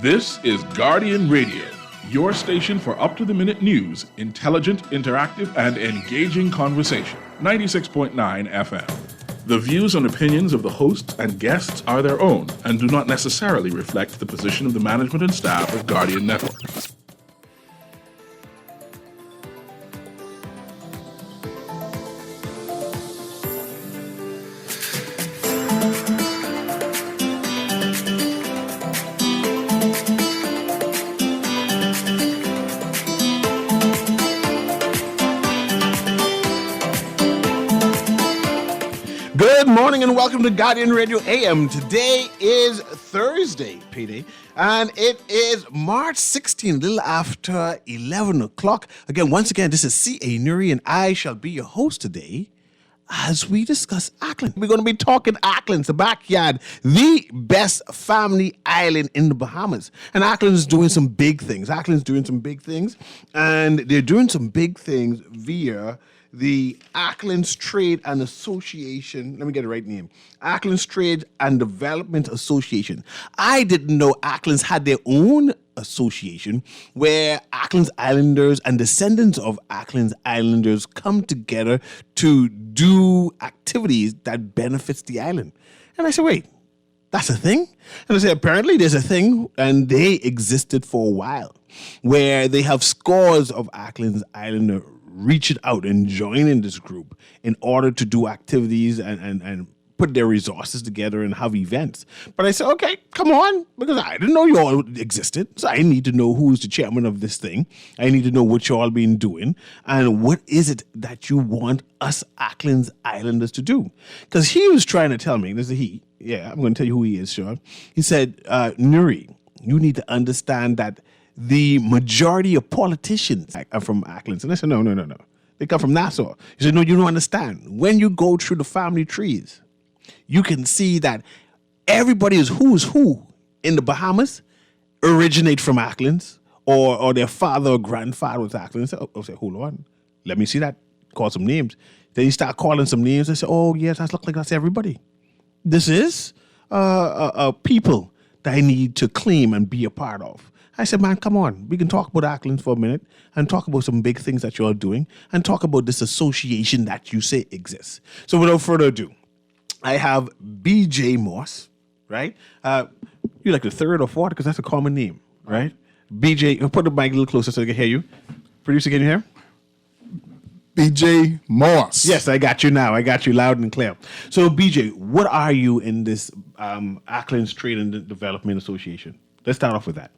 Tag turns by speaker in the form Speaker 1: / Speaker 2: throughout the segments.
Speaker 1: This is Guardian Radio, your station for up-to-the-minute news, intelligent, interactive, and engaging conversation. 96.9 FM. The views and opinions of the hosts and guests are their own and do not necessarily reflect the position of the management and staff of Guardian Network.
Speaker 2: Good morning and welcome to Guardian Radio AM. Today is Thursday, payday, and it is March 16, a little after 11 o'clock. Once again, this is C.A. Newry, and I shall be your host today as we discuss Auckland. We're going to be talking Auckland, the backyard, the best family island in the Bahamas. And Auckland is doing some big things. And they're doing some big things via the Auckland's Trade and Association. Let me get the right name. Auckland's Trade and Development Association. I didn't know Auckland's had their own association where Auckland's Islanders and descendants of Auckland's Islanders come together to do activities that benefits the island. And I said, wait, that's a thing? And I said, apparently there's a thing, and they existed for a while, where they have scores of Auckland's Islanders reaching out and joining this group in order to do activities and put their resources together and have events. But I said, okay, come on, because I didn't know you all existed. So I need to know who's the chairman of this thing. I need to know what you all been doing and what is it that you want us Auckland's Islanders to do. Because he was trying to tell me, this is he, yeah, I'm going to tell you who he is, Sean. He said, Newry, you need to understand that the majority of politicians are from Auckland. And I said, no. They come from Nassau. He said, no, you don't understand. When you go through the family trees, you can see that everybody is who's who in the Bahamas originate from Auckland, or their father or grandfather was Auckland. I said, hold on. Let me see that. Call some names. Then you start calling some names. I said, oh, yes, that looks like that's everybody. This is people that I need to claim and be a part of. I said, man, come on. We can talk about Auckland for a minute and talk about some big things that you're doing and talk about this association that you say exists. So without further ado, I have B.J. Moss, right? You're like the third or fourth because that's a common name, right? B.J., put the mic a little closer so I can hear you. Producer, can you hear?
Speaker 3: B.J. Moss.
Speaker 2: Yes, I got you now. I got you loud and clear. So, B.J., what are you in this Auckland's Trade and Development Association? Let's start off with that.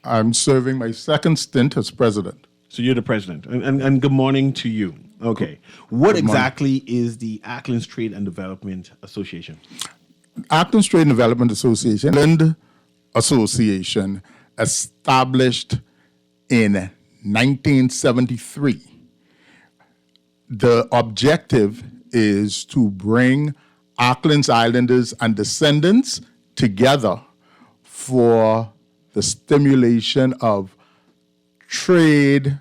Speaker 3: I'm serving my second stint as president.
Speaker 2: So you're the president. And good morning to you. Okay. What exactly is the Auckland's Trade and Development Association?
Speaker 3: Auckland's Trade and Development Association, established in 1973. The objective is to bring Auckland's Islanders and descendants together for the stimulation of trade,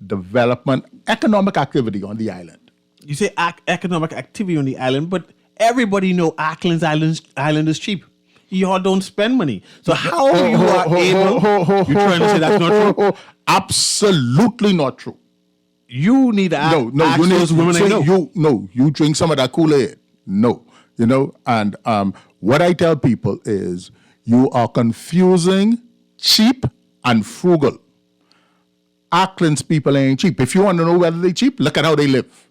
Speaker 3: development, economic activity on the island.
Speaker 2: You say economic activity on the island, but everybody know Auckland's island is cheap. You all don't spend money. So how you are able... You're trying to say that's not true?
Speaker 3: Absolutely not true.
Speaker 2: You need to ask those women I know.
Speaker 3: You drink some of that Kool-Aid. No. And what I tell people is you are confusing cheap and frugal. Auckland's people ain't cheap. If you want to know whether they're cheap, look at how they live.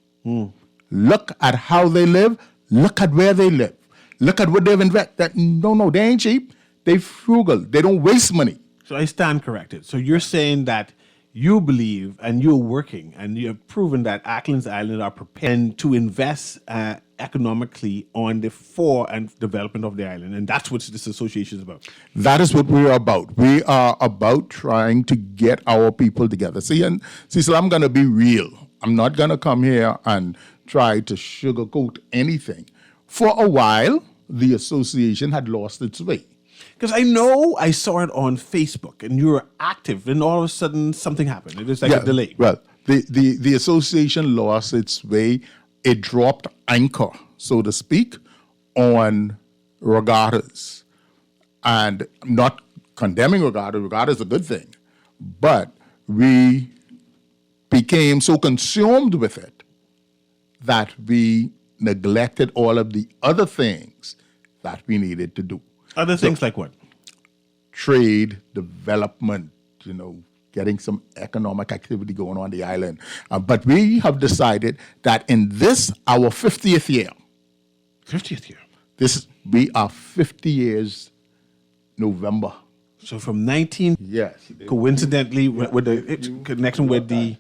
Speaker 3: Look at how they live. Look at where they live. Look at what they've invested. No, they ain't cheap. They frugal. They don't waste money.
Speaker 2: So I stand corrected. So you're saying that you believe and you're working and you have proven that Auckland's Island are prepared to invest economically on the for and development of the island. And that's what this association is about.
Speaker 3: That is what we're about. We are about trying to get our people together. So I'm going to be real. I'm not going to come here and try to sugarcoat anything. For a while, the association had lost its way.
Speaker 2: Because I saw it on Facebook and you were active and all of a sudden something happened. It was like a delay.
Speaker 3: Well, the association lost its way. It dropped anchor, so to speak, on regattas. And not condemning Regatta. Regatta is a good thing. But we became so consumed with it that we neglected all of the other things that we needed to do.
Speaker 2: Other things like what?
Speaker 3: Trade, development, getting some economic activity going on the island. But we have decided that in this, our 50th year,
Speaker 2: 50th year.
Speaker 3: We are 50 years November.
Speaker 2: So from 19,
Speaker 3: Yes.
Speaker 2: coincidentally, with the connection with the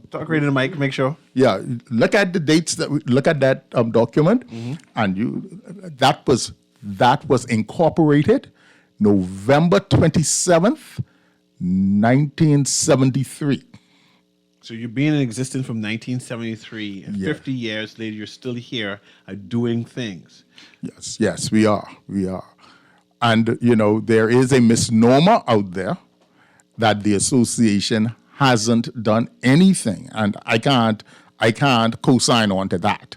Speaker 2: talk right in the mic, make sure.
Speaker 3: Yeah, look at the dates look at that document, and that was incorporated November 27th, 1973.
Speaker 2: So you're being in existence from 1973, and 50 years later, you're still here doing things.
Speaker 3: Yes, we are. And, there is a misnomer out there that the association hasn't done anything, and I can't co-sign on to that.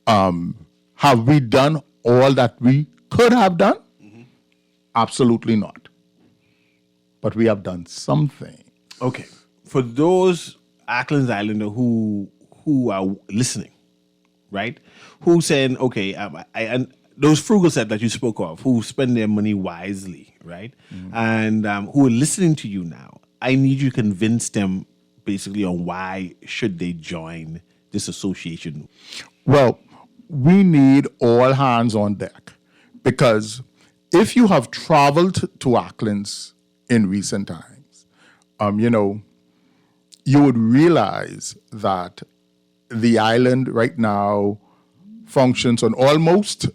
Speaker 3: Have we done all that we could have done? Absolutely not. But we have done something.
Speaker 2: Okay. For those Acklands Islander who are listening, right? Who saying, okay, and those frugal set that you spoke of, who spend their money wisely, right? And who are listening to you now, I need you to convince them basically on why should they join this association.
Speaker 3: Well, we need all hands on deck, because if you have traveled to Acklands in recent times, you would realize that the island right now functions on almost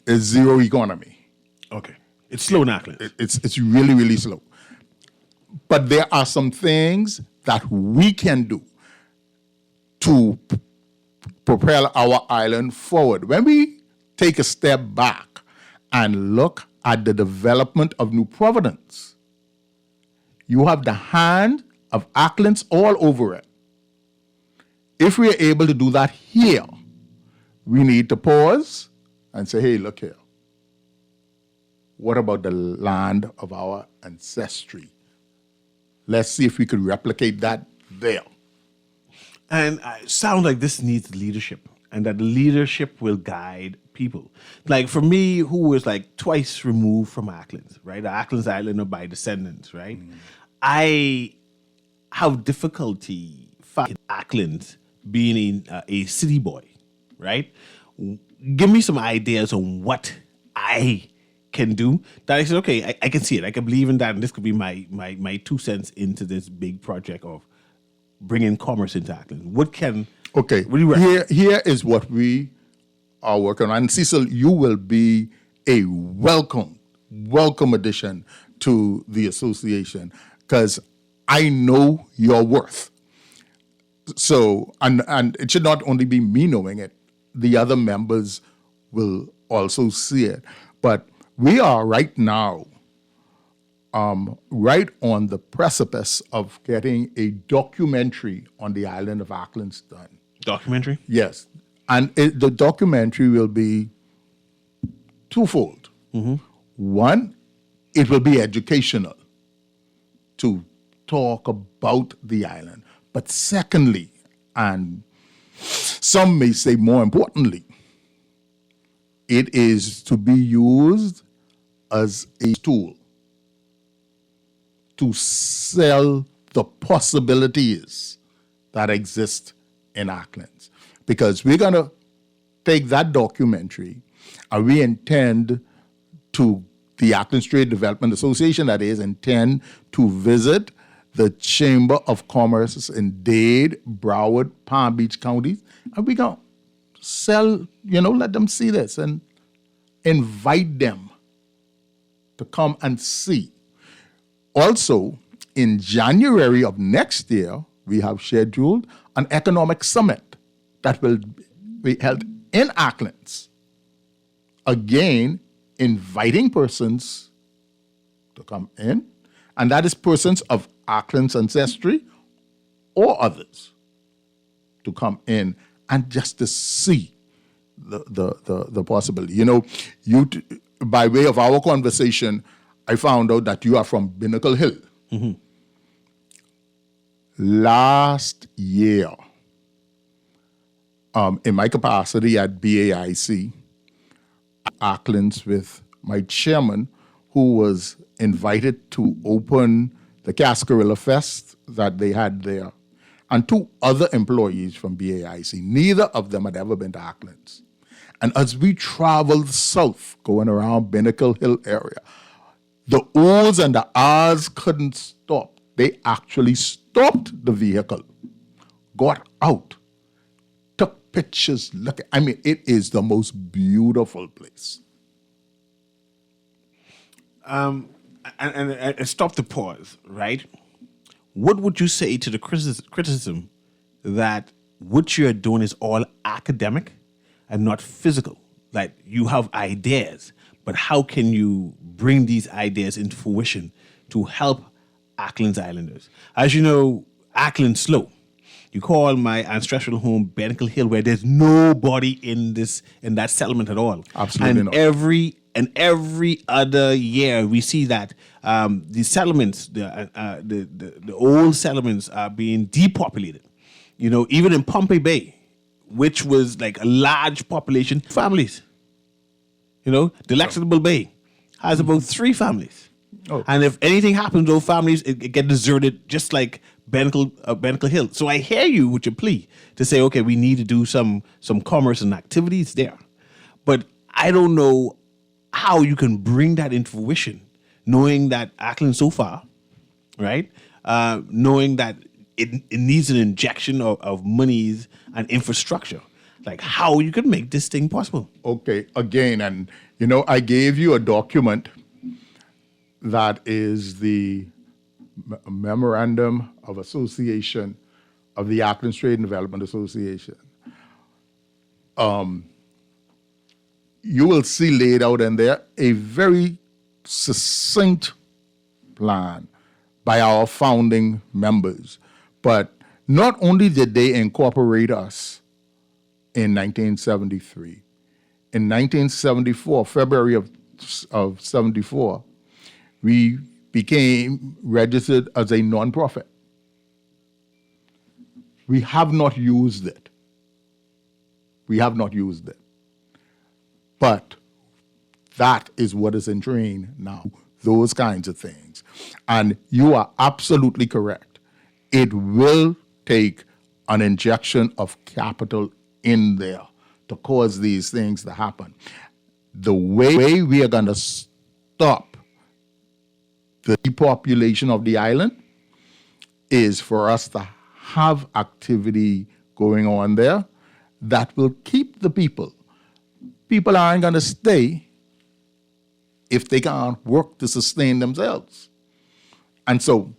Speaker 3: a zero economy.
Speaker 2: Okay. It's slow in Acklands.
Speaker 3: It's really, really slow. But there are some things that we can do to propel our island forward. When we take a step back and look at the development of New Providence, you have the hand of Acklands all over it. If we are able to do that here, we need to pause and say, hey, look here. What about the land of our ancestry? Let's see if we could replicate that there.
Speaker 2: And it sounds like this needs leadership, and that the leadership will guide people. Like for me, who was like twice removed from Acklands, right? Acklands Islander by descendants, right? I have difficulty finding Acklands being a city boy, right? Give me some ideas on what I can do that I said, okay, I can see it. I can believe in that, and this could be my 2 cents into this big project of bringing commerce into Acklands. What do you recommend?
Speaker 3: Here is what we are working on. And Cecil, you will be a welcome addition to the association, because I know your worth. So, and it should not only be me knowing it, the other members will also see it. But we are right now right on the precipice of getting a documentary on the island of Acklands done.
Speaker 2: Documentary?
Speaker 3: Yes. And the documentary will be twofold. One, it will be educational to talk about the island. But secondly, and some may say more importantly, it is to be used as a tool to sell the possibilities that exist in Acklands. Because we're going to take that documentary and we intend to, the Acklands Trade Development Association, that is, intend to visit the Chamber of Commerce in Dade, Broward, Palm Beach counties, and we're going to sell, let them see this and invite them to come and see. Also, in January of next year, we have scheduled an economic summit that will be held in Acklands. Again, inviting persons to come in, and that is persons of Acklands ancestry or others to come in and just to see the possibility. By way of our conversation, I found out that you are from Binnacle Hill. Last year, in my capacity at BAIC, Auckland's with my chairman, who was invited to open the Cascarilla Fest that they had there, and two other employees from BAIC. Neither of them had ever been to Auckland's. And as we traveled south, going around Binnacle Hill area, the O's and the R's couldn't stop. They actually stopped the vehicle, got out, took pictures. It is the most beautiful place.
Speaker 2: And stop the pause, right? What would you say to the criticism that what you're doing is all academic and not physical? Like, you have ideas, but how can you bring these ideas into fruition to help Auckland's Islanders? As you know, Auckland's slow. You call my ancestral home Binnacle Hill, where there's nobody in that settlement at all.
Speaker 3: Absolutely not.
Speaker 2: Every other year, we see that the settlements, the old settlements, are being depopulated. You know, even in Pompey Bay, which was like a large population, families. You know, Delectable Bay has about 3 families.
Speaker 3: Oh.
Speaker 2: And if anything happens, those families it get deserted, just like Binnacle Hill. So I hear you with your plea to say, okay, we need to do some commerce and activities there. But I don't know how you can bring that into fruition, knowing that Auckland so far, right? Knowing that it needs an injection of monies and infrastructure. Like, how you could make this thing possible.
Speaker 3: Okay, again, and I gave you a document that is the Memorandum of Association of the Auckland Trade and Development Association. You will see laid out in there a very succinct plan by our founding members. But not only did they incorporate us in 1973, in 1974, February of 74, we became registered as a nonprofit. We have not used it. But that is what is in train now, those kinds of things. And you are absolutely correct. It will take an injection of capital in there to cause these things to happen. The way we are going to stop the depopulation of the island is for us to have activity going on there that will keep the people. People aren't going to stay if they can't work to sustain themselves. And so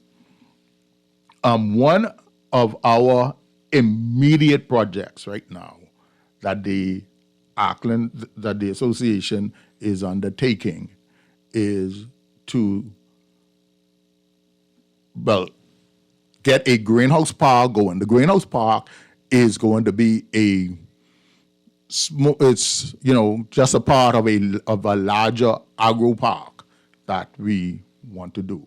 Speaker 3: one of our immediate projects right now that the association is undertaking is to, get a greenhouse park going. The greenhouse park is going to be it's just a part of a larger agro park that we want to do.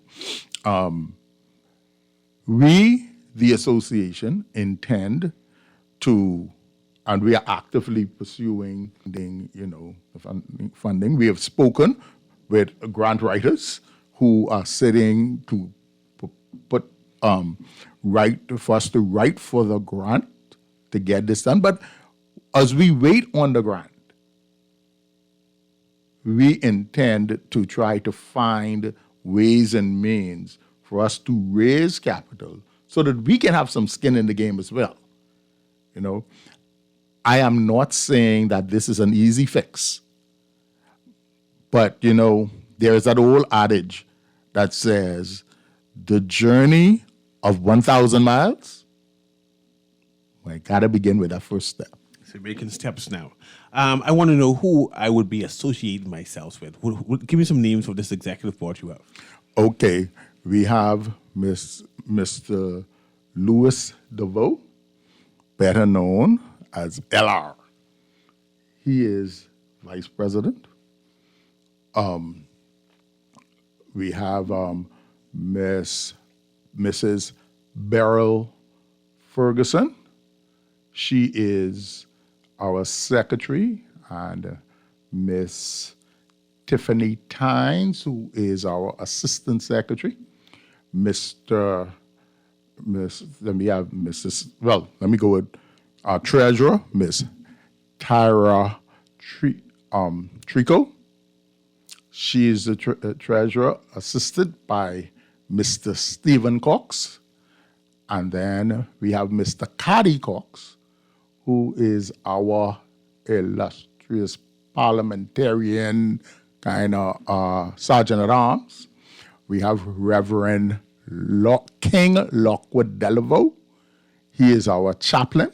Speaker 3: We, the association, intend to, and we are actively pursuing funding. We have spoken with grant writers who are sitting to for us to write for the grant to get this done. But as we wait on the grant, we intend to try to find ways and means for us to raise capital so that we can have some skin in the game as well. I am not saying that this is an easy fix, but there is that old adage that says the journey of 1,000 miles, I gotta begin with that first step.
Speaker 2: So making steps now. I want to know who I would be associating myself with. Give me some names of this executive board you have.
Speaker 3: Okay, we have Mr. Louis DeVoe, better known as LR. He is vice president. we have Mrs. Beryl Ferguson. She is our secretary, and Miss Tiffany Tynes, who is our assistant secretary. Let me go with our treasurer, Miss Tyra Trico. She is the treasurer, assisted by Mr. Stephen Cox. And then we have Mr. Caddy Cox, who is our illustrious parliamentarian kind of sergeant at arms. We have Reverend King Lockwood Delaveau. He is our chaplain.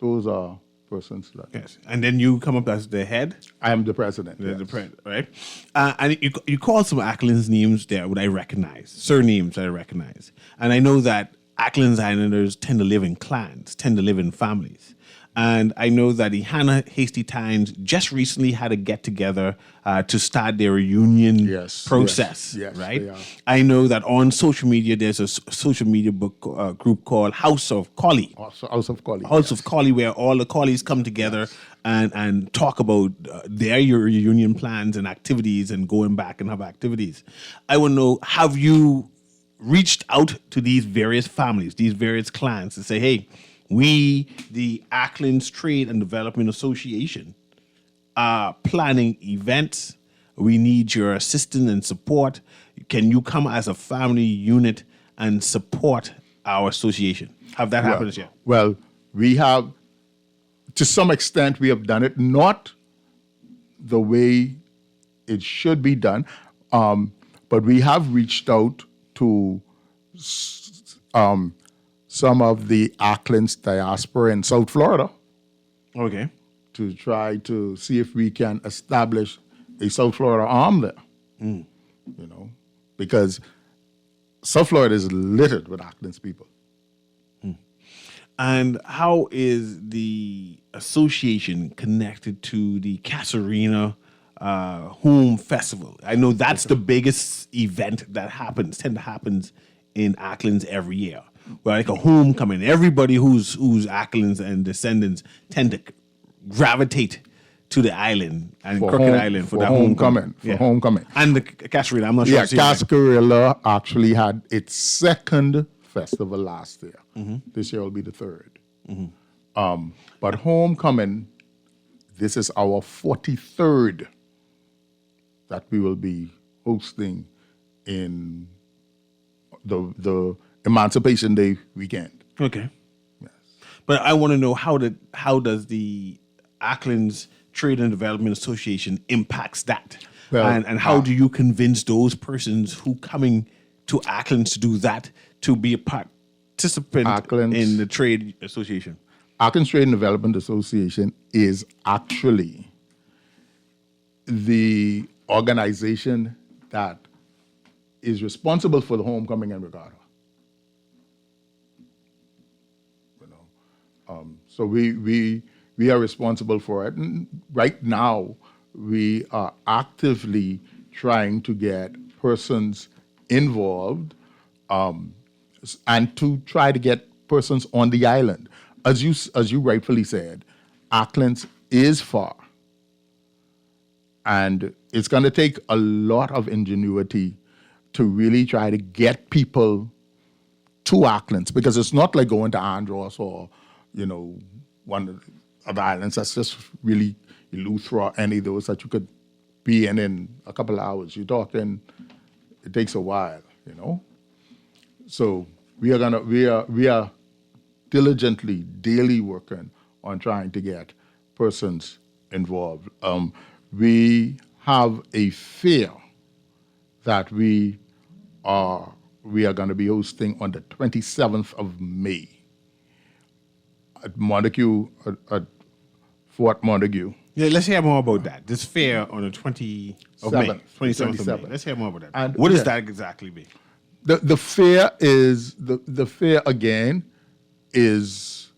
Speaker 3: Those are persons.
Speaker 2: Yes, and then you come up as the head.
Speaker 3: I am the president.
Speaker 2: The president, right? And you call some Ackland's names there that I recognize, surnames that I recognize. And I know that Ackland's Islanders tend to live in clans, tend to live in families. And I know that the Hannah Hasty Times just recently had a get-together to start their reunion process, right?
Speaker 3: They are.
Speaker 2: I know that on social media, there's a social media group called House of Collie.
Speaker 3: House of Collie.
Speaker 2: House of Collie, where all the collies come together and talk about their reunion plans and activities and going back and have activities. I want to know, have you reached out to these various families, these various clans, to say, hey, we, the Acklands Trade and Development Association, are planning events. We need your assistance and support. Can you come as a family unit and support our association? Have that happened yet?
Speaker 3: Well, we have, to some extent, we have done it, not the way it should be done, but we have reached out to some of the Acklands diaspora in South Florida.
Speaker 2: Okay.
Speaker 3: To try to see if we can establish a South Florida arm there. You know, because South Florida is littered with Acklands people.
Speaker 2: And how is the association connected to the Casarina Home Festival? I know that's the biggest event that tend to happens in Acklands every year. Where like a homecoming, everybody who's Acklands and descendants tend to gravitate to the island and Crooked Island for that homecoming.
Speaker 3: Homecoming.
Speaker 2: And the Casarina, I'm not sure.
Speaker 3: Yeah, Cascarilla actually had its second festival last year. This year will be the third. But homecoming, this is our 43rd that we will be hosting in the Emancipation Day weekend.
Speaker 2: Okay.
Speaker 3: Yes.
Speaker 2: But I want to know how does the Acklands Trade and Development Association impacts that?
Speaker 3: Well,
Speaker 2: and how do you convince those persons who coming to Acklands to do that to be a participant in the trade association?
Speaker 3: Acklands Trade and Development Association is actually the organization that is responsible for the homecoming and regatta. So we are responsible for it. And right now, we are actively trying to get persons involved and to try to get persons on the island. As you rightfully said, Acklands is far. And it's going to take a lot of ingenuity to really try to get people to Acklands, because it's not like going to Andros or one of the islands that's just really Eleuthera or any of those that you could be in a couple of hours. You're talking, it takes a while, So we are diligently, daily working on trying to get persons involved. We have a fair that we are going to be hosting on the 27th of May. At Montague, at Fort Montague.
Speaker 2: Yeah, let's hear more about that. This fair on the 27th of May. Let's hear more about that. And what does that exactly be?
Speaker 3: The fair is the fair again is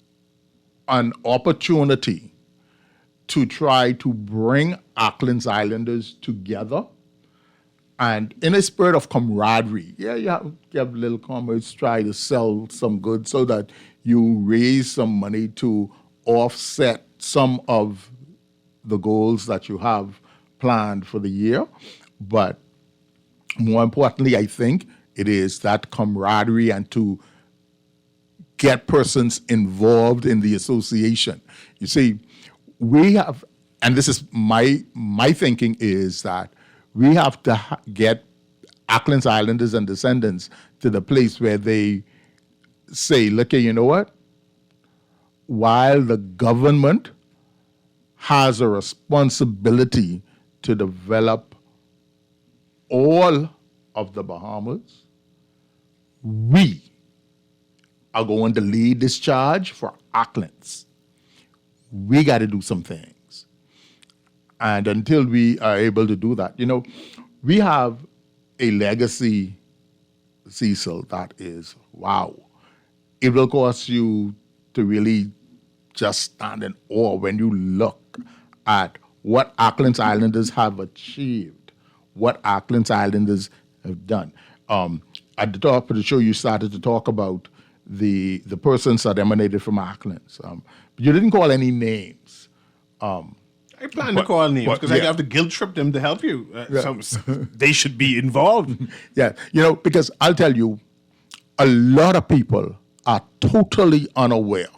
Speaker 3: an opportunity to try to bring Acklands Islanders together And in a spirit of camaraderie, you have little comrades try to sell some goods so that you raise some money to offset some of the goals that you have planned for the year. But more importantly, I think it is that camaraderie and to get persons involved in the association. You see, we have, and this is my thinking is that we have to get Acklands Islanders and descendants to the place where they say, look, you know what? While the government has a responsibility to develop all of the Bahamas, we are going to lead this charge for Acklands. We got to do some things. And until we are able to do that, we have a legacy, Cecil, that is, wow. It will cause you to really just stand in awe when you look at what Acklands Islanders have achieved, what Acklands Islanders have done. At the top of the show, you started to talk about the persons that emanated from Acklands. You didn't call any names.
Speaker 2: I plan to call names because I have to guilt trip them to help you. They should be involved.
Speaker 3: Yeah, because I'll tell you, a lot of people are totally unaware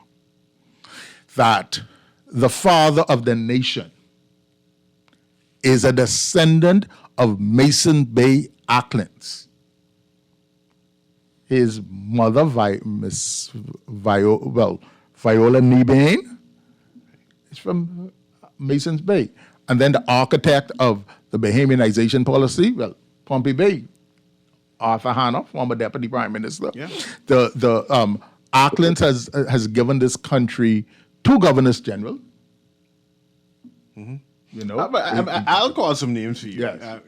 Speaker 3: that the father of the nation is a descendant of Mason Bay Acklands. His mother, Viola Nebane, is from Masons Bay. And then the architect of the Bahamianization policy, Pompey Bay, Arthur Hanna, former deputy prime minister.
Speaker 2: Yeah.
Speaker 3: The Acklands has given this country 2 governors general.
Speaker 2: I'll call some names for you.
Speaker 3: Yes.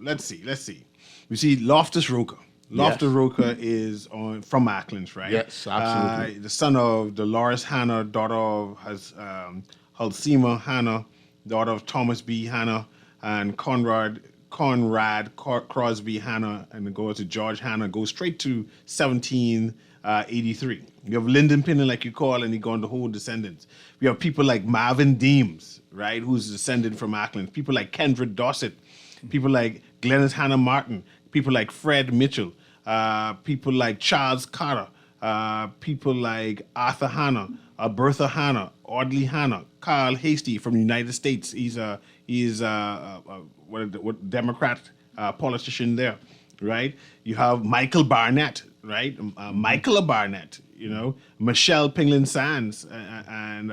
Speaker 2: Let's see. We see Loftus Roker. Loftus Roker is from Acklands, right?
Speaker 3: Yes, absolutely.
Speaker 2: The son of Dolores Hanna, daughter of Halsema Hanna, daughter of Thomas B. Hanna, and Conrad Crosby Hanna, and it goes to George Hanna, goes straight to 1783. You have Lyndon Pinnon, like you call, and he gone the whole descendants. We have people like Marvin Deems, right, who's descended from Acklands. People like Kendra Dossett, people like Glennis Hanna Martin, people like Fred Mitchell, people like Charles Carter, people like Arthur Hanna, Bertha Hanna, Audley Hanna, Carl Hasty from the United States. He's a Democrat politician there, right? You have Michael Barnett, right? Michael Barnett, Michelle Pinglin Sands, and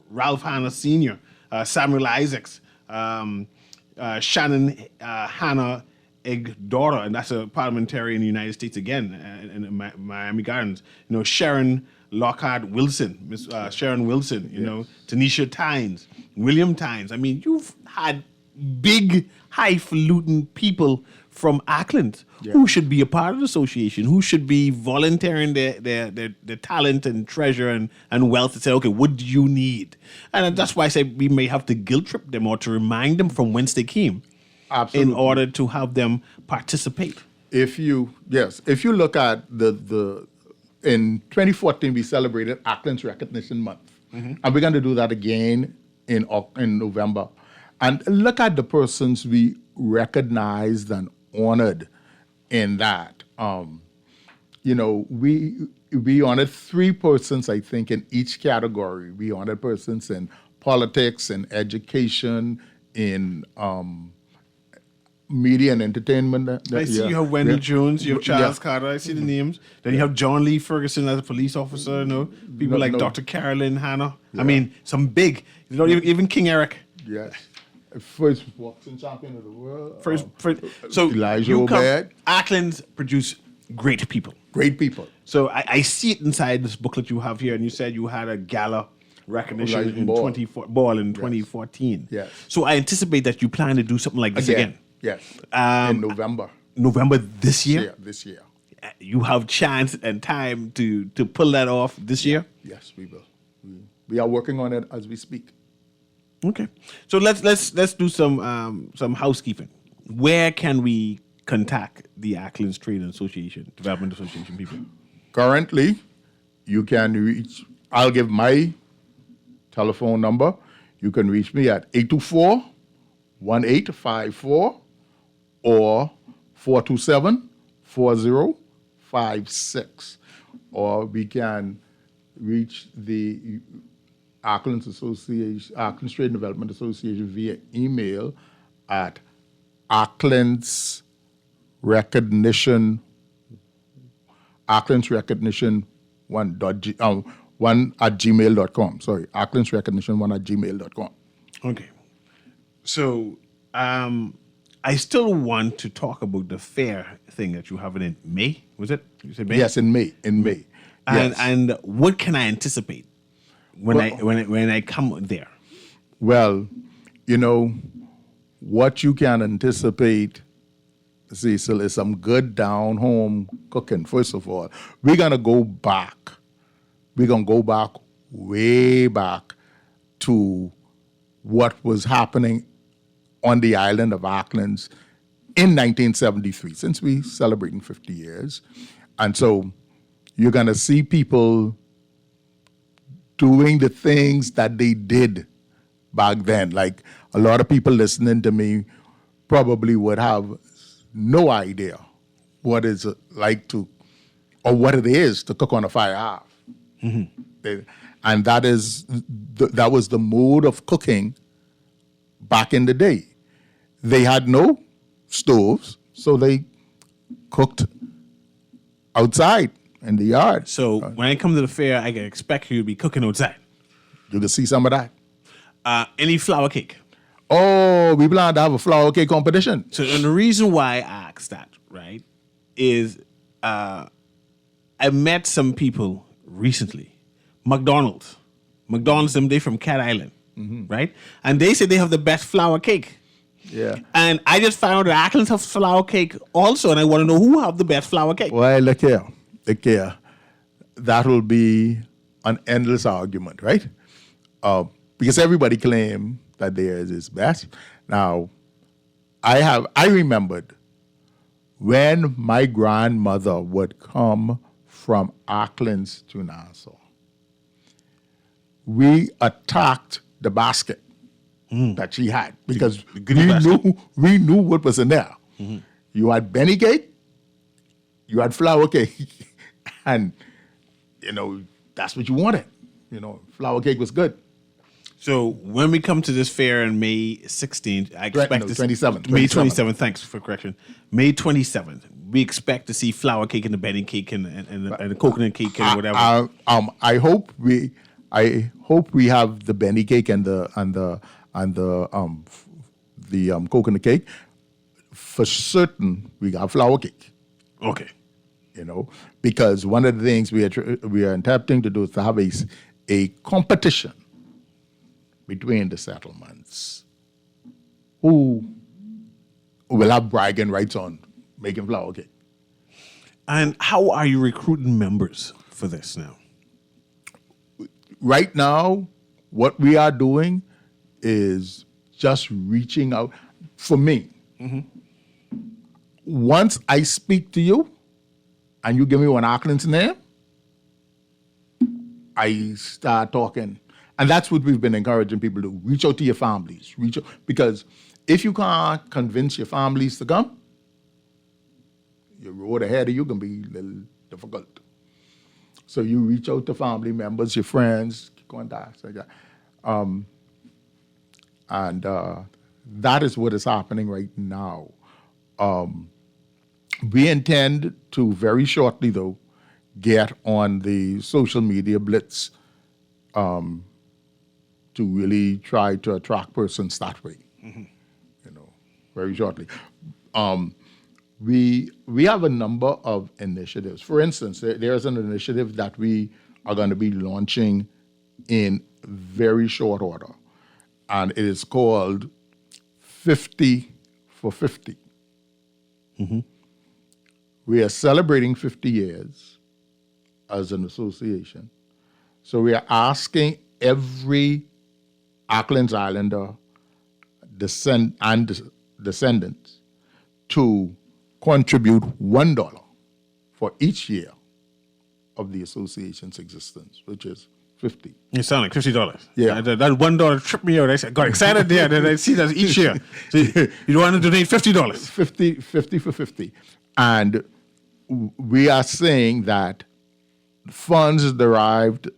Speaker 2: Ralph Hanna Sr., Samuel Isaacs, Shannon Hanna daughter, and that's a parliamentarian in the United States again, in Miami Gardens. Sharon Lockhart Wilson, Miss Sharon Wilson, Tanisha Tynes, William Tynes. I mean, you've had big, highfalutin people from Acklands who should be a part of the association, who should be volunteering their talent and treasure and wealth to say, okay, what do you need? And that's why I say we may have to guilt trip them or to remind them from whence they came.
Speaker 3: Absolutely.
Speaker 2: In order to have them participate.
Speaker 3: If you look at in 2014 we celebrated Acklands Recognition Month, and we're going to do that again in November. And look at the persons we recognized and honored in that. We honored 3 persons, I think, in each category. We honored persons in politics, in education, in media and entertainment.
Speaker 2: I see you have Wendy Jones, you have Charles Carter, I see the names. Then you have John Lee Ferguson as a police officer, people like Dr. Carolyn Hanna. Yeah. I mean, some big, even King Eric.
Speaker 3: Yes. First boxing champion of the world.
Speaker 2: So
Speaker 3: Elijah Obed.
Speaker 2: Acklands produce great people.
Speaker 3: Great people.
Speaker 2: So I see it inside this booklet you have here, and you said you had a gala recognition in 2014.
Speaker 3: Yes.
Speaker 2: So I anticipate that you plan to do something like this again.
Speaker 3: Yes. In November.
Speaker 2: November this year?
Speaker 3: This year.
Speaker 2: You have chance and time to pull that off this year?
Speaker 3: Yes, we will. We are working on it as we speak.
Speaker 2: Okay. So let's do some housekeeping. Where can we contact the Acklands Trade Association, Development Association people?
Speaker 3: Currently, you can reach, I'll give my telephone number. You can reach me at 824-1854 or 427-4056. Or we can reach the Acklands Trade and Development Association via email at Acklands Recognition 1 at gmail.com. Sorry, Acklands Recognition 1 at gmail.com.
Speaker 2: Okay. So I still want to talk about the fair thing that you have in May. Was it? You said May?
Speaker 3: Yes, in May. Yes.
Speaker 2: And what can I anticipate when I come there?
Speaker 3: Well, what you can anticipate, Cecil, is some good down home cooking. First of all, we're gonna go back. We're gonna go back way back to what was happening on the island of Acklands in 1973, since we're celebrating 50 years. And so you're gonna see people doing the things that they did back then. Like, a lot of people listening to me probably would have no idea what it's like to, or what it is to cook on a fire hearth. Mm-hmm. And that was the mode of cooking back in the day. They had no stoves, so they cooked outside in the yard.
Speaker 2: So when I come to the fair, I can expect you to be cooking outside.
Speaker 3: You can see some of that.
Speaker 2: Any flour cake?
Speaker 3: Oh, we plan to have a flour cake competition.
Speaker 2: So, and the reason why I asked that, right, is I met some people recently. McDonald's, them, they from Cat Island, right? And they say they have the best flour cake.
Speaker 3: Yeah.
Speaker 2: And I just found out that Acklands have flour cake also, and I want to know who have the best flour cake.
Speaker 3: Well, look here. That will be an endless argument, right? Because everybody claim that theirs is best. Now, I remembered when my grandmother would come from Acklands to Nassau, we attacked the basket that she had because we knew what was in there. Mm-hmm. You had Benny cake, you had flour cake, and that's what you wanted. Flour cake was good.
Speaker 2: So when we come to this fair on May 16th, I expect to
Speaker 3: 27th.
Speaker 2: May 27th. Thanks for correction. May 27th, we expect to see flour cake and the Benny cake and the coconut cake and whatever.
Speaker 3: I hope we have the Benny cake and the coconut cake. For certain, we got flour cake.
Speaker 2: Okay.
Speaker 3: Because one of the things we are attempting to do is to have a competition between the settlements who will have bragging rights on making flour cake.
Speaker 2: And how are you recruiting members for this now?
Speaker 3: Right now, what we are doing is just reaching out. For me, once I speak to you and you give me one Ackland's name, I start talking. And that's what we've been encouraging people to do. Reach out to your families. Because if you can't convince your families to come, your road ahead of you can be a little difficult. So you reach out to family members, your friends, contacts like that. And that is what is happening right now. We intend to very shortly, though, get on the social media blitz to really try to attract persons that way, very shortly. We have a number of initiatives. For instance, there's an initiative that we are going to be launching in very short order, and it is called 50 for 50. Mm-hmm. We are celebrating 50 years as an association. So we are asking every Acklands Islander descendants to contribute $1 for each year of the association's existence, which is 50.
Speaker 4: It sounds like $50.
Speaker 3: Yeah.
Speaker 4: That $1 tripped me out. I got excited there. Then I see that each year. So you want to donate $50.
Speaker 3: 50 for 50. And we are saying that funds derived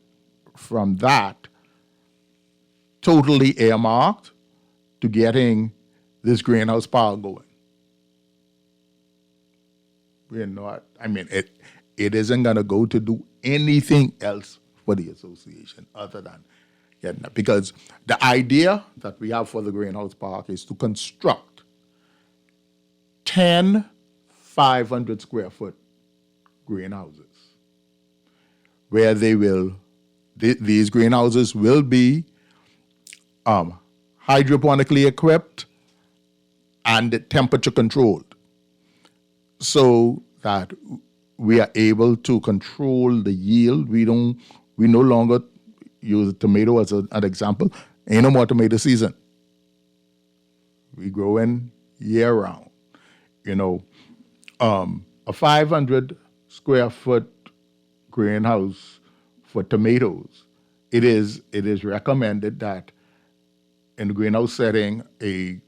Speaker 3: from that totally earmarked to getting this greenhouse power going. We're not, it isn't going to go to do anything else for the association other than getting that. Because the idea that we have for the greenhouse park is to construct 10 500 square foot greenhouses where these greenhouses will be hydroponically equipped and temperature controlled, so that we are able to control the yield. We no longer use tomato as an example. Ain't no more tomato season. We grow in year round. A 500 square foot greenhouse for tomatoes, it is recommended that in the greenhouse setting, a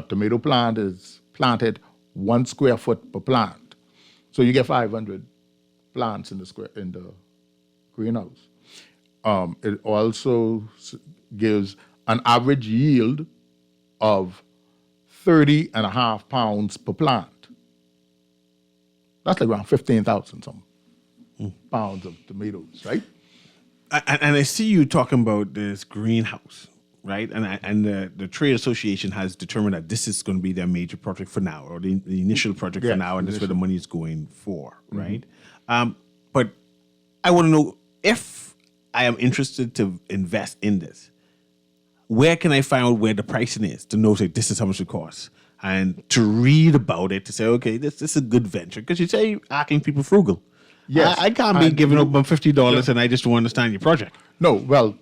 Speaker 3: tomato plant is planted 1 square foot per plant. So you get 500 plants in the greenhouse. It also gives an average yield of 30.5 pounds per plant. That's like around 15,000 some pounds of tomatoes, right?
Speaker 4: And I see you talking about this greenhouse, right? And the trade association has determined that this is going to be their major project for now, or the initial project for now, and this is where the money is going for, right? But I want to know, if I am interested to invest in this, where can I find out where the pricing is to know that this is how much it costs? And to read about it, to say, okay, this is a good venture. Because you say asking people frugal.
Speaker 3: Yes.
Speaker 4: I can't be giving up on $50 and I just don't understand your project.
Speaker 3: No, well,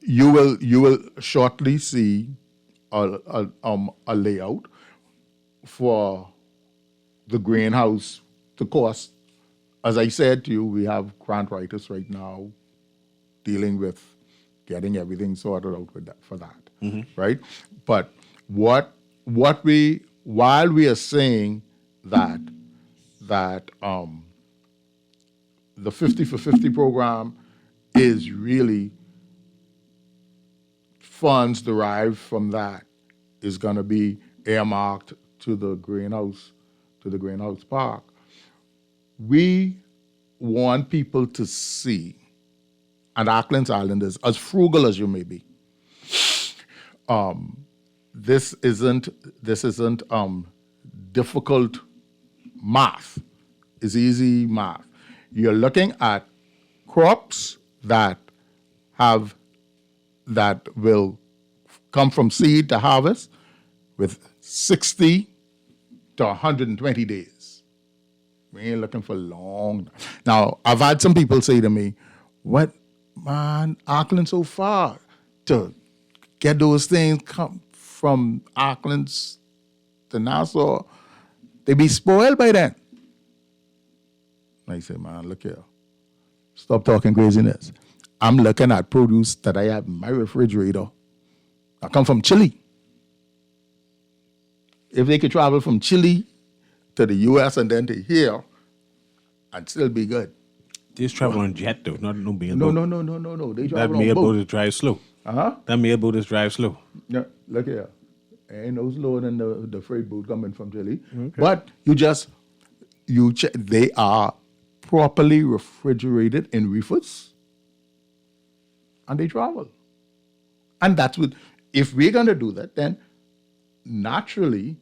Speaker 3: you will shortly see a layout for the greenhouse to cost. As I said to you, we have grant writers right now dealing with getting everything sorted out with that, for that, right? But while we are saying that the 50 for 50 program is really funds derived from that is going to be earmarked to the greenhouse park. We want people to see, and Auckland's Islanders, as frugal as you may be, this isn't difficult math. It's easy math. You're looking at crops that will come from seed to harvest with 60 to 120 days. We ain't looking for long. Now, I've had some people say to me, "What, man, Auckland so far to get those things come from Auckland to Nassau, they be spoiled by then." I say, man, look here. Stop talking craziness. I'm looking at produce that I have in my refrigerator. I come from Chile. If they could travel from Chile to the U.S. and then to here, I'd still be good.
Speaker 4: They just travel on jet, though, not no mailboat.
Speaker 3: No. They
Speaker 4: That
Speaker 3: travel on
Speaker 4: mailboat
Speaker 3: boat.
Speaker 4: is drive slow.
Speaker 3: Uh-huh.
Speaker 4: That mailboat is drive slow.
Speaker 3: Yeah, look here. Ain't no slower than the freight boat coming from Chile.
Speaker 4: Okay.
Speaker 3: But they are properly refrigerated in reefers, and they travel. And that's what, if we're going to do that, then naturally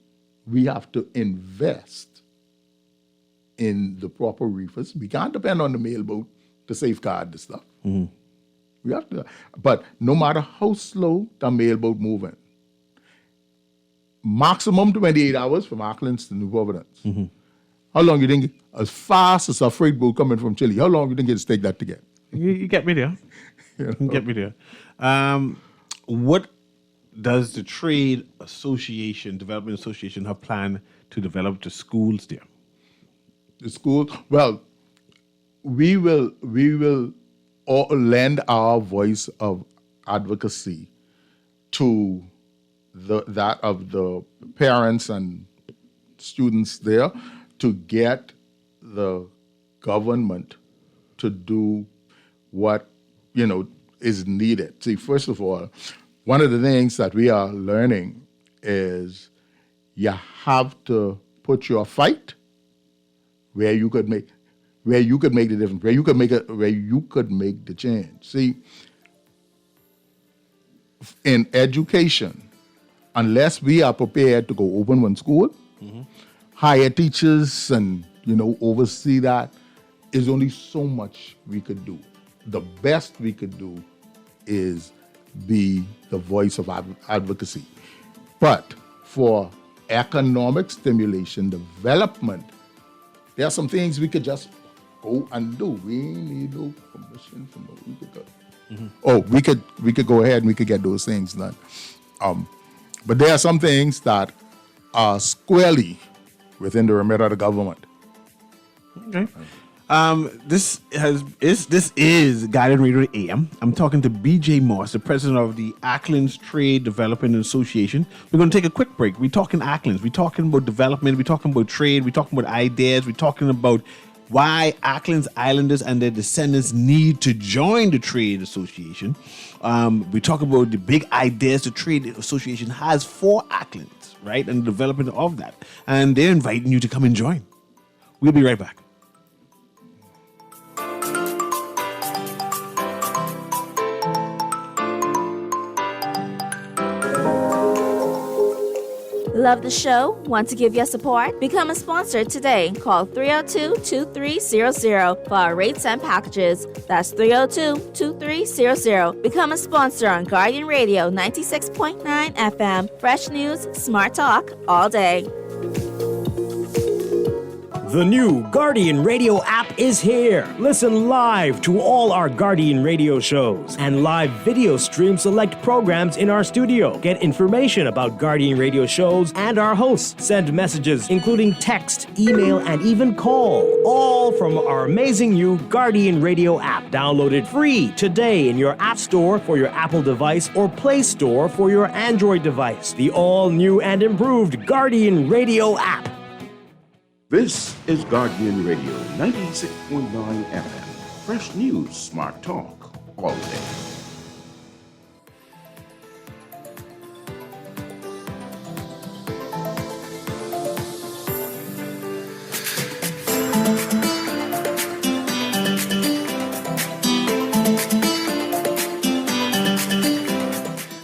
Speaker 3: we have to invest in the proper reefers. We can't depend on the mailboat to safeguard the stuff. We have to, but no matter how slow the mailboat moving, maximum 28 hours from Auckland to New Providence. How long you think, as fast as a freight boat coming from Chile, how long you think it'll take that to get?
Speaker 4: You get me there. You get me there. What does the Trade Association, Development Association, have planned to develop the schools there?
Speaker 3: The school, well, we will all lend our voice of advocacy to that of the parents and students there to get the government to do what is needed. See, first of all, one of the things that we are learning is you have to put your fight where you could make the difference, where you could make the change. See, in education, unless we are prepared to go open one school, hire teachers and oversee that, is only so much we could do. The best we could do is be the voice of advocacy. But for economic stimulation, development, there are some things we could just go and do. We need no permission from the we could go. Oh, we could go ahead and we could get those things done. But there are some things that are squarely within the remit of the government.
Speaker 4: Okay. This is Guided Radio AM. I'm talking to BJ Moss, the president of the Acklands Trade Development Association. We're going to take a quick break. We're talking Acklands. We're talking about development. We're talking about trade. We're talking about ideas. We're talking about why Acklands Islanders and their descendants need to join the Trade Association. We talk about the big ideas the Trade Association has for Acklands, right, and the development of that. And they're inviting you to come and join. We'll be right back.
Speaker 5: Love the show? Want to give your support? Become a sponsor today. Call 302-2300 for our rates and packages. That's 302-2300. Become a sponsor on Guardian Radio 96.9 FM. Fresh news, smart talk, all day.
Speaker 6: The new Guardian Radio app is here. Listen live to all our Guardian Radio shows and live video stream select programs in our studio. Get information about Guardian Radio shows and our hosts. Send messages, including text, email, and even call. All from our amazing new Guardian Radio app. Download it free today in your App Store for your Apple device or Play Store for your Android device. The all-new and improved Guardian Radio app.
Speaker 7: This is Guardian Radio 96.9 FM. Fresh news, smart talk, all day.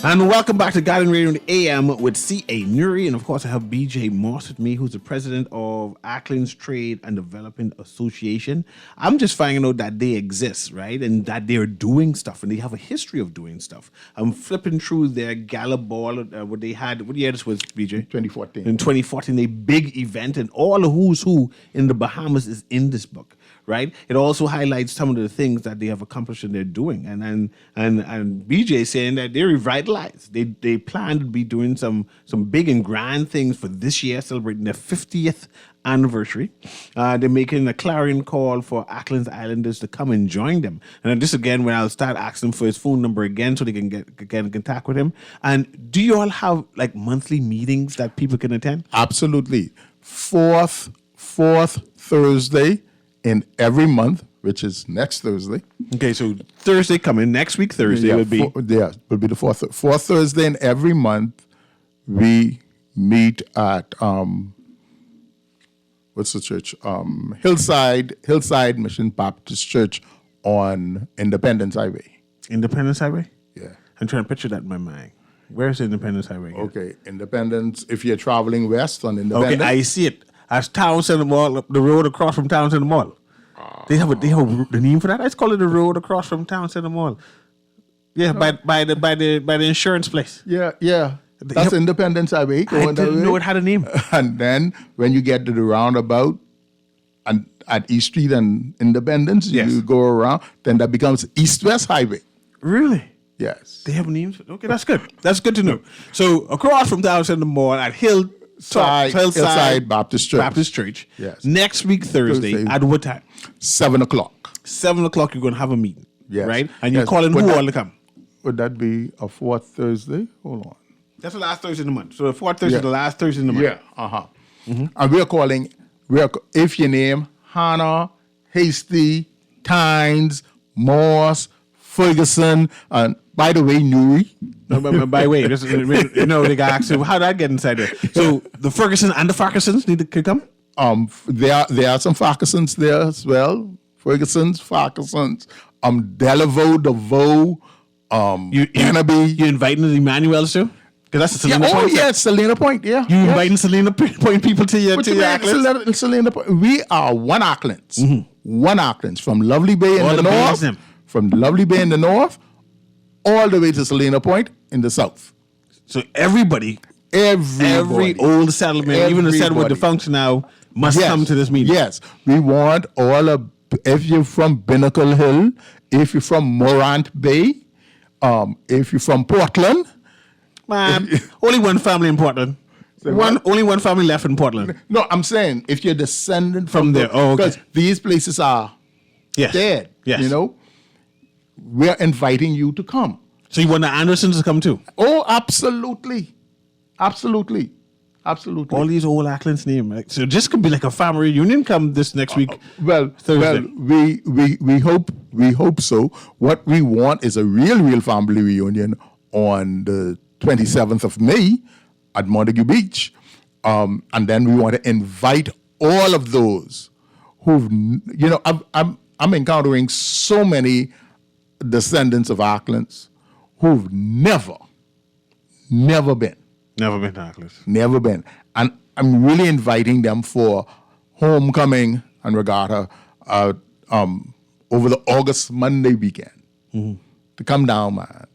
Speaker 4: And welcome back to Guiding Radio AM with C.A. Newry. And of course, I have BJ Moss with me, who's the president of Acklands Trade and Development Association. I'm just finding out that they exist, right? And that they're doing stuff and they have a history of doing stuff. I'm flipping through their gala ball, what they had. What year this was, BJ?
Speaker 3: 2014.
Speaker 4: In 2014, a big event, and all the who's who in the Bahamas is in this book. Right. It also highlights some of the things that they have accomplished and they're doing. And BJ saying that they're revitalized. They plan to be doing some big and grand things for this year, celebrating their 50th anniversary. They're making a clarion call for Acklands Islanders to come and join them. And this again, when I'll start asking for his phone number again so they can get in contact with him. And do you all have like monthly meetings that people can attend?
Speaker 3: Absolutely. Fourth Thursday in every month, which is next Thursday.
Speaker 4: Okay, so Thursday coming, next week Thursday would be...
Speaker 3: would be the fourth Thursday in every month. We meet at, what's the church? Hillside Mission Baptist Church on Independence Highway.
Speaker 4: Independence Highway?
Speaker 3: Yeah.
Speaker 4: I'm trying to picture that in my mind. Where's Independence Highway?
Speaker 3: Okay, Independence, if you're traveling west on Independence.
Speaker 4: Okay, I see it. As Town Center Mall, the road across from Town Center Mall. They have the name for that. Let's call it the road across from Town Center Mall. Yeah, by the insurance place.
Speaker 3: Yeah. That's Independence Highway.
Speaker 4: I didn't know it had a name.
Speaker 3: And then when you get to the roundabout and at East Street and Independence,
Speaker 4: Yes.
Speaker 3: you go around, then that becomes East-West Highway.
Speaker 4: Really?
Speaker 3: Yes.
Speaker 4: They have names? Okay, that's good. That's good to know. So across from downtown the mall at
Speaker 3: Hillside Baptist Church.
Speaker 4: Baptist Church.
Speaker 3: Yes.
Speaker 4: Next week, Thursday, at what time?
Speaker 3: 7 o'clock.
Speaker 4: 7 o'clock, you're going to have a meeting.
Speaker 3: Yes.
Speaker 4: Right? And you're
Speaker 3: Yes.
Speaker 4: calling
Speaker 3: Would
Speaker 4: who
Speaker 3: that-
Speaker 4: all to come?
Speaker 3: Would that be a fourth Thursday? Hold on.
Speaker 4: That's the last Thursday in the month. So the fourth Thursday is the last Thursday in the month.
Speaker 3: Yeah. Uh-huh. And if your name, Hannah, Hasty, Tynes, Morse, Ferguson, and by the way, Newry.
Speaker 4: No, but by the way, they got asked, how did I get inside there? So the Ferguson and the Farquharsons could come?
Speaker 3: There are some Farquharsons there as well. Fergusons, Delaveau, DeVoe, Ennaby.
Speaker 4: You inviting the Emmanuels too? Because that's the Selena Point.
Speaker 3: Yes, Selena Point, yeah.
Speaker 4: You inviting Selena Point people to your Acklands?
Speaker 3: Selena Point. We are one Acklands. One Acklands from Lovely Bay in
Speaker 4: All
Speaker 3: the
Speaker 4: the
Speaker 3: north.
Speaker 4: Bays,
Speaker 3: From Lovely Bay in the north, all the way to Selena Point in the south.
Speaker 4: So every old settlement, even the settlement, the function now, must come to this meeting.
Speaker 3: Yes. We want if you're from Binnacle Hill, if you're from Morant Bay, if you're from Portland.
Speaker 4: Man, only one family in Portland. Only one family left in Portland.
Speaker 3: No, I'm saying if you're descendant
Speaker 4: From there. Oh, okay.
Speaker 3: Because these places are dead.
Speaker 4: Yes.
Speaker 3: You know? We're inviting you to come.
Speaker 4: So you want the Andersons to come too?
Speaker 3: Oh, absolutely. Absolutely. Absolutely.
Speaker 4: All these old Acklands name. Right? So this could be like a family reunion come this next week.
Speaker 3: Thursday. We hope so. What we want is a real family reunion on the 27th of May at Montague Beach. And then we want to invite all of those who've, I'm encountering so many descendants of Acklands who've never been.
Speaker 4: Never been to Acklands.
Speaker 3: Never been. And I'm really inviting them for homecoming and regatta over the August Monday weekend to come down, man.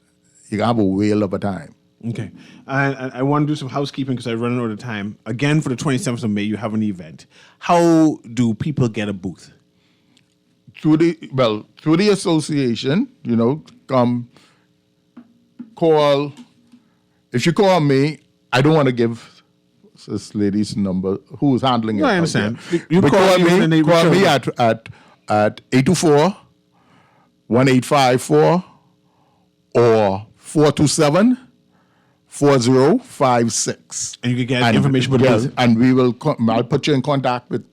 Speaker 3: You can have a whale of a time.
Speaker 4: Okay. I want to do some housekeeping because I'm running out of time. Again, for the 27th of May, you have an event. How do people get a booth?
Speaker 3: Through the association, call. If you call me, I don't want to give this lady's number who's handling it.
Speaker 4: No, I understand.
Speaker 3: You call me at 824-1854 or 427-4056.
Speaker 4: And you can get information about the booth.
Speaker 3: And I'll put you in contact with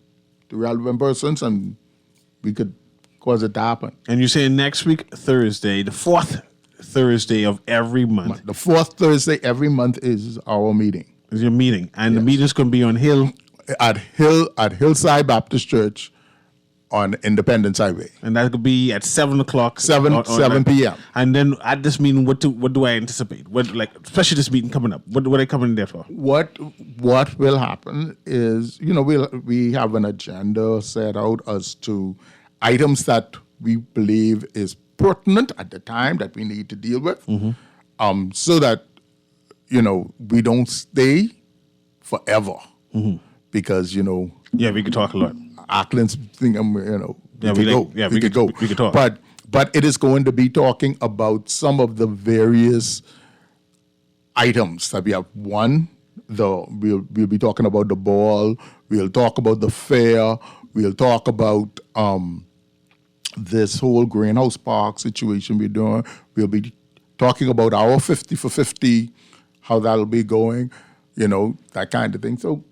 Speaker 3: the relevant persons and we could cause it to happen.
Speaker 4: And you're saying next week, Thursday, the fourth Thursday of every month.
Speaker 3: The fourth Thursday every month is our meeting.
Speaker 4: Is your meeting. And the meeting's going to be on
Speaker 3: at Hillside Baptist Church on Independence Highway.
Speaker 4: And that could be at 7 o'clock.
Speaker 3: 7 p.m.
Speaker 4: And then at this meeting, what do I anticipate? Especially this meeting coming up. What are they coming in there for?
Speaker 3: What will happen is, we have an agenda set out as to items that we believe is pertinent at the time that we need to deal with, so that, we don't stay forever. Because,
Speaker 4: Yeah, we could talk a lot.
Speaker 3: Ackland's thing, we could go.
Speaker 4: We could talk.
Speaker 3: But it is going to be talking about some of the various items that we have. One, we'll be talking about the ball. We'll talk about the fair. We'll talk about this whole greenhouse park situation we're doing. We'll be talking about our 50 for 50, how that'll be going, that kind of thing. So,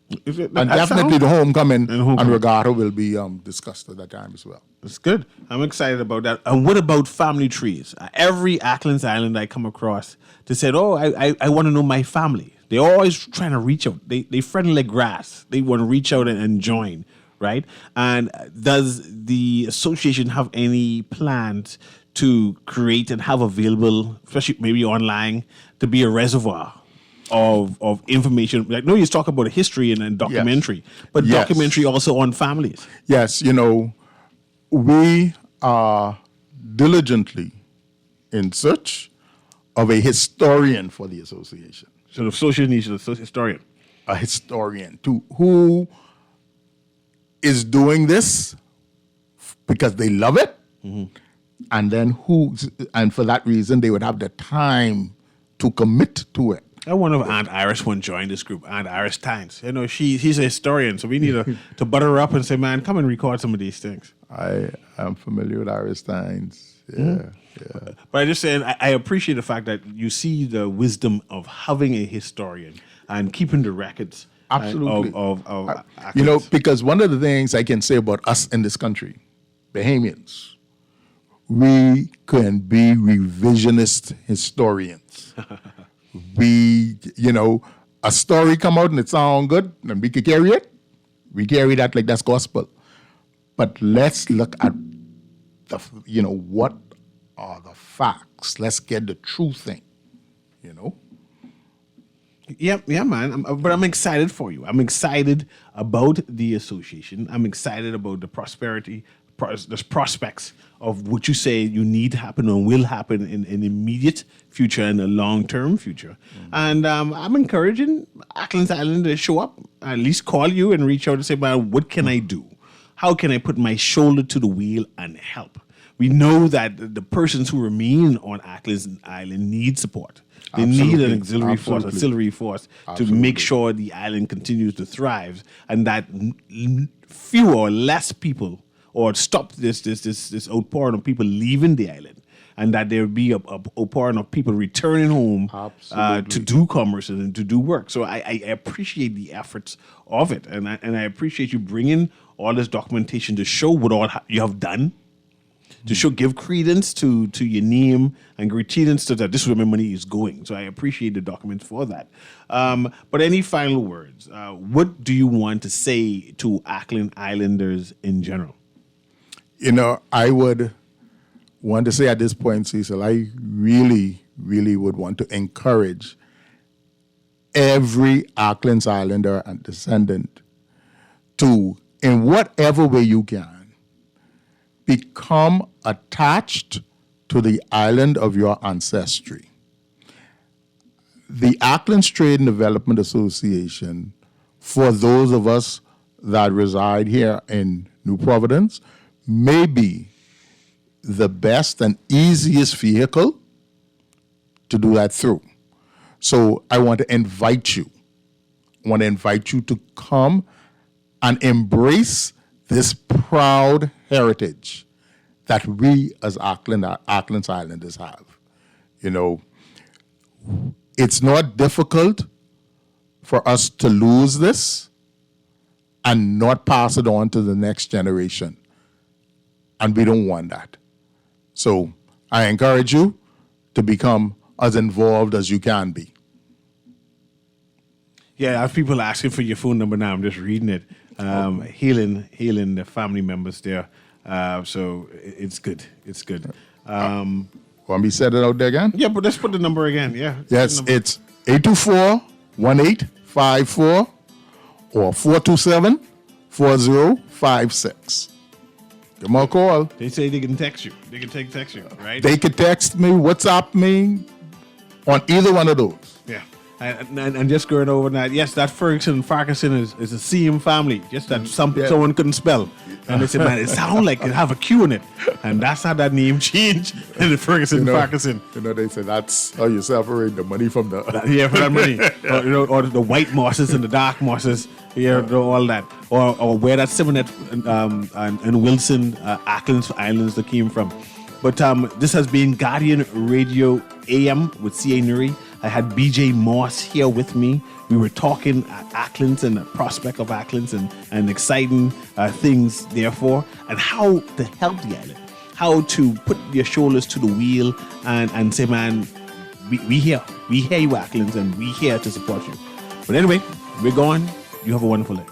Speaker 3: and definitely the homecoming and regatta will be discussed at that time as well.
Speaker 4: That's good. I'm excited about that. And what about family trees? Every Acklands Island I come across, they said, I want to know my family. They're always trying to reach out. They friendly like grass. They want to reach out and join, right? And does the association have any plans to create and have available, especially maybe online, to be a reservoir of information? Like, no, you talk about history and documentary, but documentary also on families.
Speaker 3: Yes, we are diligently in search of a historian for the association.
Speaker 4: So the association needs a historian.
Speaker 3: A historian who is doing this because they love it and then and for that reason, they would have the time to commit to it.
Speaker 4: I wonder if Aunt Iris won't join this group, Aunt Iris Tynes. You know, she's a historian, so we need to butter her up and say, man, come and record some of these things.
Speaker 3: I am familiar with Iris Tynes. Yeah.
Speaker 4: But I just saying, I appreciate the fact that you see the wisdom of having a historian and keeping the records.
Speaker 3: Absolutely.
Speaker 4: Of
Speaker 3: you know, because one of the things I can say about us in this country, Bahamians, we can be revisionist historians. We, a story come out and it sound good, and we can carry it. We carry that like that's gospel. But let's look at what are the facts. Let's get the true thing,
Speaker 4: Yeah, man. But I'm excited for you. I'm excited about the association. I'm excited about the prosperity, the prospects of what you say you need to happen and will happen in an immediate future and a long-term future. And I'm encouraging Acklands Island to show up, at least call you and reach out and say, man, what can I do? How can I put my shoulder to the wheel and help? We know that the persons who remain on Acklands Island need support. They need an auxiliary force to make sure the island continues to thrive, and that fewer or less people, or stop this outpouring of people leaving the island, and that there be a outpouring of people returning home to do commerce and to do work. So I appreciate the efforts of it, and I appreciate you bringing all this documentation to show what all you have done, to give credence to your name and credence to that this is where my money is going. So I appreciate the documents for that. But any final words? What do you want to say to Ackland Islanders in general?
Speaker 3: I would want to say at this point, Cecil, I really, really would want to encourage every Acklands Islander and descendant to, in whatever way you can, become attached to the island of your ancestry. The Acklands Trade and Development Association, for those of us that reside here in New Providence, may be the best and easiest vehicle to do that through. So I want to invite you. To come and embrace this proud heritage that we as Acklands Islanders have. It's not difficult for us to lose this and not pass it on to the next generation. And we don't want that. So I encourage you to become as involved as you can be.
Speaker 4: Yeah, I have people asking for your phone number now. I'm just reading it. Hailing the family members there. So it's good. It's good.
Speaker 3: Want me to set it out there again?
Speaker 4: Yeah, but let's put the number again. Yeah.
Speaker 3: Yes, it's 824-1854 or 427-4056. Give them a call.
Speaker 4: They say they can text you. They can text you, right?
Speaker 3: They can text me, WhatsApp me on either one of those.
Speaker 4: Yeah. And just going over that, yes, that Ferguson and Farquharson is a CM family. Just that someone couldn't spell. And they said, man, it sounds like it have a Q in it. And that's how that name changed in the Ferguson and Farquharson.
Speaker 3: They say that's how you separate the money from the...
Speaker 4: for that money. Or the white mosses and the dark mosses. All that. Or where that Simonet and Wilson, Acklands Islands that came from. But this has been Guardian Radio AM with C.A. Newry. I had BJ Moss here with me. We were talking at Acklands and the prospect of Acklands and exciting things, therefore, and how to help the island, how to put your shoulders to the wheel and say, man, we here you, Acklands, and we here to support you. But anyway, we're going. You have a wonderful day.